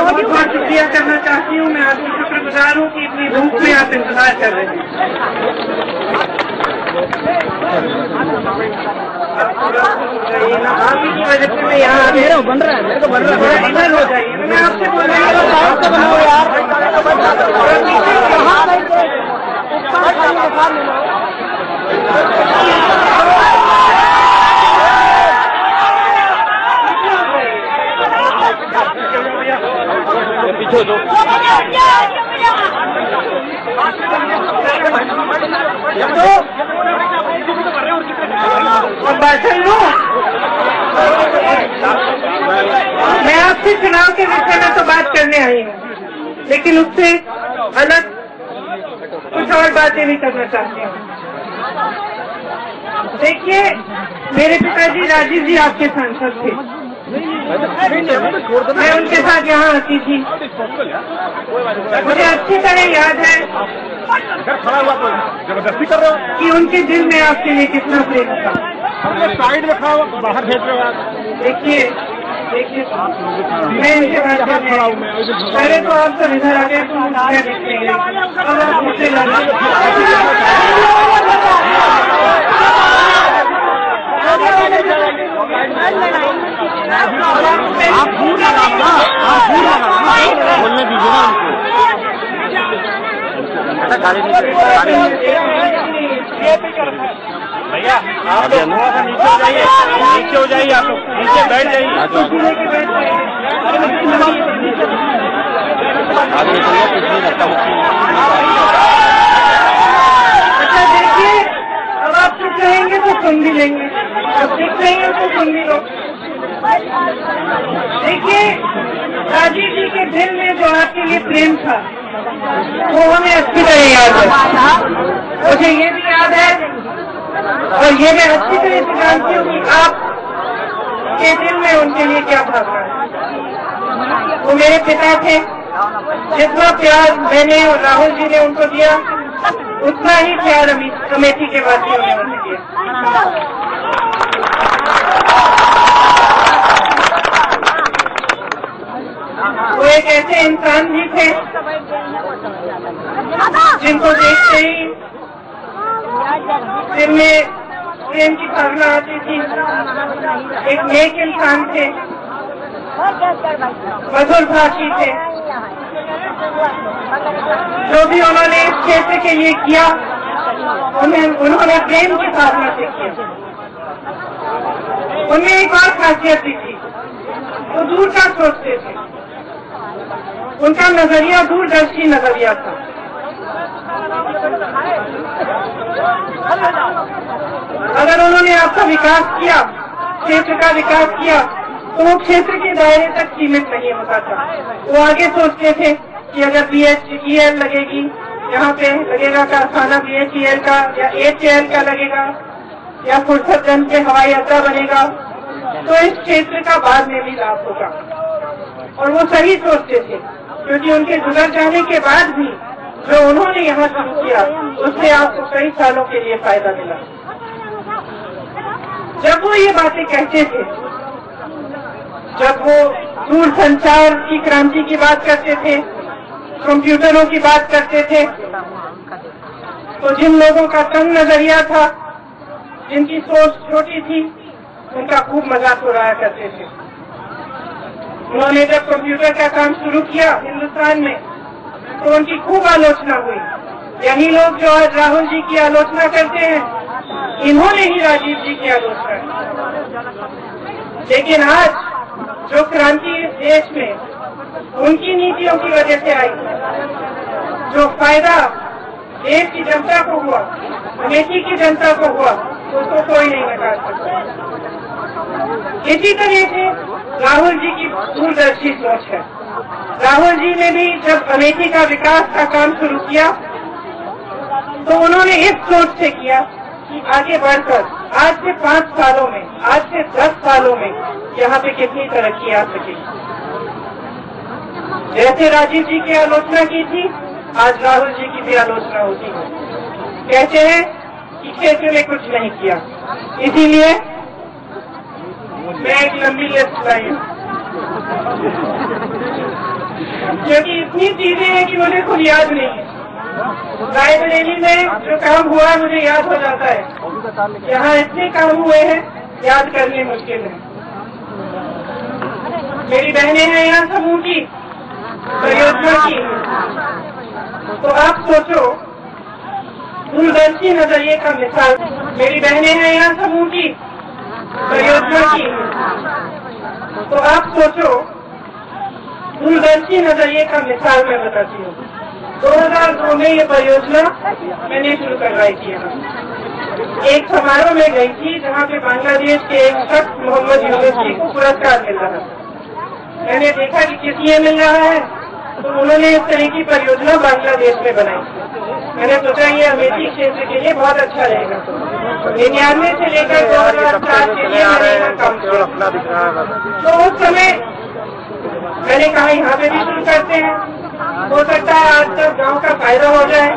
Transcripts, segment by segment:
बहुत बहुत शुक्रिया करना चाहती हूँ। मैं आपकी शुक्रगुजार हूँ कि इतनी धूप में आप इंतजार कर रहे हैं। आप ही की वजह से मैं यहाँ आ गया। बन रहा है, मेरे को बन रहा है। इधर हो जाइए, मैं आपसे बोल रही हूँ यार। पीछे दो मैं आपसे चुनाव के विषय में तो बात करने आई हूँ, लेकिन उससे अलग कुछ और बातें भी करना चाहती हूँ। देखिए, मेरे पिताजी राजीव जी आपके सांसद थे। मैं उनके साथ यहाँ आती थी। मुझे अच्छी तरह याद है जबरदस्ती कर रहे हो कि उनके दिल में आपके लिए कितना प्रेम था। साइड में खड़ा हो, बाहर भेज रहे हो आप। देखिए, मैं इनके बात खड़ा हूँ। पहले तो आप सब इधर आ गए तो मुझे दिख रही है। अब आप मुझसे आप दूर लगाना, आप दूर लगाना, बोलने दीजिए ना भैया। आप लोग थोड़ा सा नीचे हो जाइए, नीचे हो जाइए, आप लोग नीचे बैठ जाइए। अच्छा देखिए, अब आप चुप रहेंगे तो सुन भी लेंगे, अब चुप रहेंगे तो सुन भी लो। देखिए, राजीव जी के दिल में जो आपके लिए प्रेम था वो हमें अच्छी तरह याद है। मुझे ये भी याद है और ये मैं अच्छी तरह से जानती हूँ कि आप के दिल में उनके लिए क्या भावना है। वो मेरे पिता थे। जितना प्यार मैंने और राहुल जी ने उनको दिया, उतना ही प्यार अमेठी के वासियों ने उन्हें दिया। वो एक ऐसे इंसान भी थे जिनको देखते ही दिल में प्रेम की भावना आती थी। एक नेक इंसान थे, मधुर भाषी थे। जो भी उन्होंने इस क्षेत्र के लिए किया, उन्होंने प्रेम की भावना से किया। उनमें एक और खासियत भी थी, वो दूर का सोचते थे। उनका नजरिया दूरदर्शी नजरिया था। अगर उन्होंने आपका विकास किया, क्षेत्र का विकास किया, तो वो क्षेत्र के दायरे तक सीमित नहीं होता था। वो आगे सोचते थे कि अगर BHEL लगेगी, यहाँ पे लगेगा कारखाना BHEL का या HAL का लगेगा, या फुर्सतगंज पे हवाई अड्डा बनेगा, तो इस क्षेत्र का बाद में भी लाभ होगा। और वो सही सोचते थे, क्योंकि उनके गुजर जाने के बाद भी जो उन्होंने यहाँ शुरू किया, उससे आपको कई सालों के लिए फायदा मिला। जब वो ये बातें कहते थे, जब वो दूरसंचार की क्रांति की बात करते थे, कंप्यूटरों की बात करते थे, तो जिन लोगों का तंग नजरिया था, जिनकी सोच छोटी थी, उनका खूब मजाक उड़ाया करते थे। उन्होंने जब कंप्यूटर का काम शुरू किया हिंदुस्तान में, तो उनकी खूब आलोचना हुई। यही लोग जो आज राहुल जी की आलोचना करते हैं, इन्होंने ही राजीव जी की आलोचना की। लेकिन आज जो क्रांति इस देश में उनकी नीतियों की वजह से आई, जो फायदा देश की जनता को हुआ, अमेठी की जनता को हुआ, उसको कोई नहीं नकार सकता। इसी तरह से राहुल जी की दूरदर्शी सोच है। राहुल जी ने भी जब अमेठी का विकास का काम शुरू किया, तो उन्होंने इस सोच से किया कि आगे बढ़कर आज से 5 सालों में, आज से 10 सालों में यहाँ पे कितनी तरक्की आ सकेगी। जैसे राजीव जी की आलोचना की थी, आज राहुल जी की भी आलोचना होती है। कहते हैं कि क्षेत्र में कुछ नहीं किया, इसीलिए मैं एक लंबी लिस्ट लाई हूँ। क्योंकि इतनी चीजें हैं कि मुझे खुद याद नहीं है। रायबरेली में जो काम हुआ है मुझे याद हो जाता है, यहाँ इतने काम हुए हैं याद करने मुश्किल है। मेरी बहनें हैं यहाँ समूह की परियोजना की, तो आप सोचो दूरदर्शी नजरिए का मिसाल। मेरी बहनें हैं यहाँ समूह की परियोजना की, तो आप सोचो दूरदर्शी नजरिए का मिसाल मैं बताती हूँ। 2002 में ये परियोजना मैंने शुरू करवाई थी। एक समारोह में गई थी जहाँ पे बांग्लादेश के एक शख्स मोहम्मद यूनुस जी को पुरस्कार मिल रहा था। मैंने देखा कि किस लिए मिल रहा है, तो उन्होंने इस तरह की परियोजना बांग्लादेश में बनाई। मैंने सोचा ये अमेठी क्षेत्र के लिए बहुत अच्छा रहेगा। 99 से लेकर 2004 के लिए मैंने काम किया। तो उस समय मैंने कहा यहाँ पे भी शुरू करते हैं, हो सकता है आज तक गांव का फायदा हो जाए,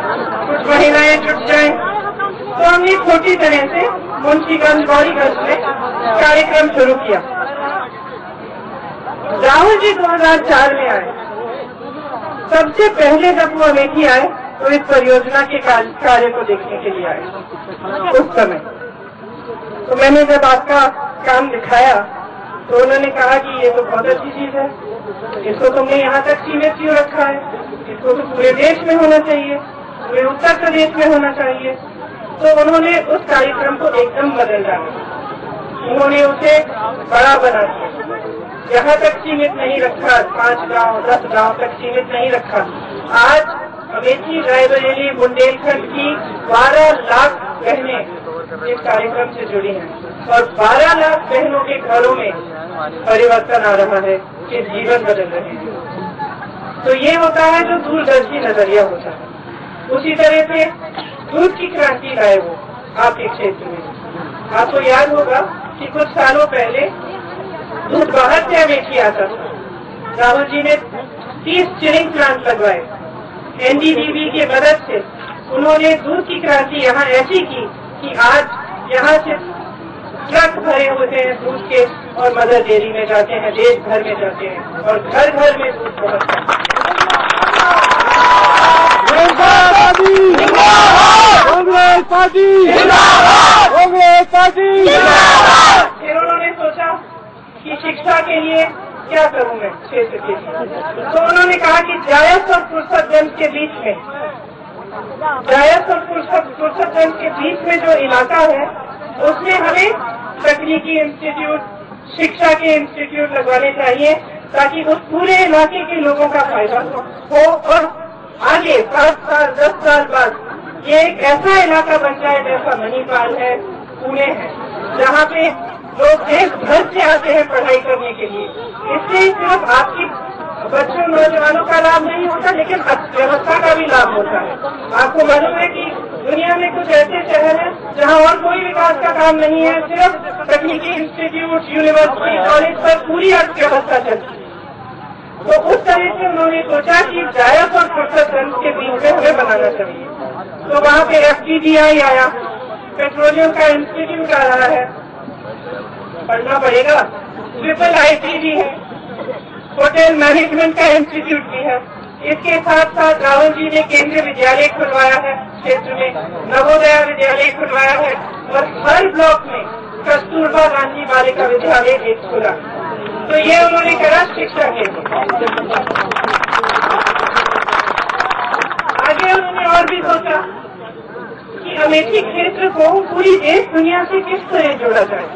कुछ महिलाएं जुट जाएं। तो हमने छोटी तरह से मुंशीगंज गौरीगंज में कार्यक्रम शुरू किया। राहुल जी 2004 में आए। सबसे पहले जब वो अमेठी आए तो इस परियोजना के कार्य को देखने के लिए आए। उस समय तो मैंने जब आपका काम दिखाया तो उन्होंने कहा कि ये तो बहुत अच्छी चीज है, इसको तुमने यहाँ तक सीमित क्यों रखा है, इसको तो पूरे देश में होना चाहिए, पूरे उत्तर प्रदेश में होना चाहिए। तो उन्होंने उस कार्यक्रम को एकदम बदल डाला। उन्होंने उसे बड़ा बना दिया, यहाँ तक सीमित नहीं रखा, 5 गांव 10 गांव तक सीमित नहीं रखा। आज अमेठी रायबरेली बुंदेलखंड की 12 लाख बहनें इस कार्यक्रम से जुड़ी हैं और 12 लाख बहनों के घरों में परिवर्तन आ रहा है, कि जीवन बदल रहे हैं। तो ये होता है जो दूरदर्शी नजरिया होता है। उसी तरह से दूध की क्रांति लाए वो आपके क्षेत्र में। आपको याद होगा कि कुछ सालों पहले दूध बाहर से अमेठी आता था। राहुल जी ने 30 चिलिंग प्लांट लगवाए। NDDB की मदद से उन्होंने दूध की क्रांति यहाँ ऐसी की कि आज यहाँ से ट्रक भरे होते हैं दूध के और मदर डेयरी में जाते हैं, देश भर में जाते हैं और घर घर में दूध पहुँचता है। फिर उन्होंने सोचा कि शिक्षा के लिए क्या करूं मैं क्षेत्र के लिए। तो उन्होंने कहा कि जायस और फुर्सतगंज के बीच में, जायस और फुर्सतगंज के बीच में जो इलाका है उसमें हमें तकनीकी इंस्टीट्यूट, शिक्षा के इंस्टीट्यूट लगवाने चाहिए ताकि उस पूरे इलाके के लोगों का फायदा हो और आगे 5 साल 10 साल बाद ये एक ऐसा इलाका बन जाए जैसा मणिपाल है, पुणे है, जहाँ पे लोग देश भर से आते हैं पढ़ाई करने के लिए। इससे सिर्फ आपकी बच्चों नौजवानों का लाभ नहीं होता, लेकिन अर्थव्यवस्था का भी लाभ होता है। आपको मालूम है कि दुनिया में कुछ ऐसे शहर हैं जहाँ और कोई विकास का काम नहीं है, सिर्फ तकनीकी इंस्टीट्यूट, यूनिवर्सिटी, कॉलेज पर पूरी अर्थव्यवस्था चलती है। तो उस तरह से उन्होंने सोचा कि जायस और फुर्सतगंज के बीच में हमें बनाना चाहिए। तो वहाँ पे FTDI आया, पेट्रोलियम का इंस्टीट्यूट आ रहा है, पढ़ना पड़ेगा। IIIT भी है, होटल मैनेजमेंट का इंस्टीट्यूट भी है। इसके साथ साथ राहुल जी ने केंद्रीय विद्यालय खुलवाया है क्षेत्र में, नवोदय विद्यालय खुलवाया है और हर ब्लॉक में कस्तूरबा गांधी बालिका विद्यालय एक खुला। तो ये उन्होंने करा शिक्षा के लिए। आगे उन्होंने और भी सोचा कि अमेठी क्षेत्र को पूरी देश दुनिया से किस तरह जोड़ा जाए।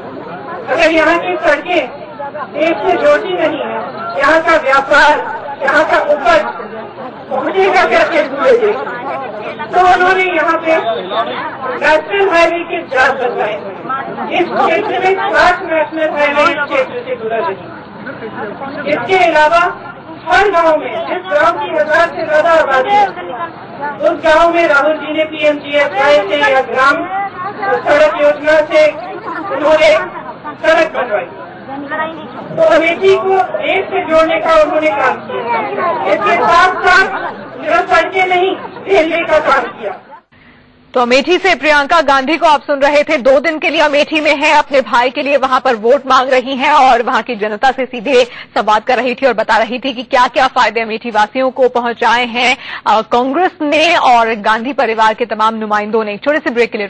अगर यहाँ की सड़कें देश से जोड़ती नहीं है, यहाँ का व्यापार, यहाँ का उपज पहुँचेगा कैसे पूरे देश। तो उन्होंने यहाँ पे नेशनल हाईवे के जाल बनवाए। इस क्षेत्र में 7 नेशनल हाईवे इस क्षेत्र से जुड़ा रही। इसके अलावा हर गांव में, जिस गांव की 1000 से ज्यादा आबादी है, उस गांव में राहुल जी ने PMGSY से या ग्राम सड़क योजना से उन्होंने सड़क बनवाई। तो अमेठी को देश से जोड़ने का उन्होंने काम किया। इसके साथ साथ सिर्फ सड़कें नहीं, रेलवे का काम किया। तो अमेठी से प्रियंका गांधी को आप सुन रहे थे। 2 दिन के लिए अमेठी में है, अपने भाई के लिए वहां पर वोट मांग रही हैं और वहां की जनता से सीधे संवाद कर रही थी और बता रही थी कि क्या क्या फायदे अमेठी वासियों को पहुंचाए हैं कांग्रेस ने और गांधी परिवार के तमाम नुमाइंदों ने। एक छोटे से ब्रेक के लिए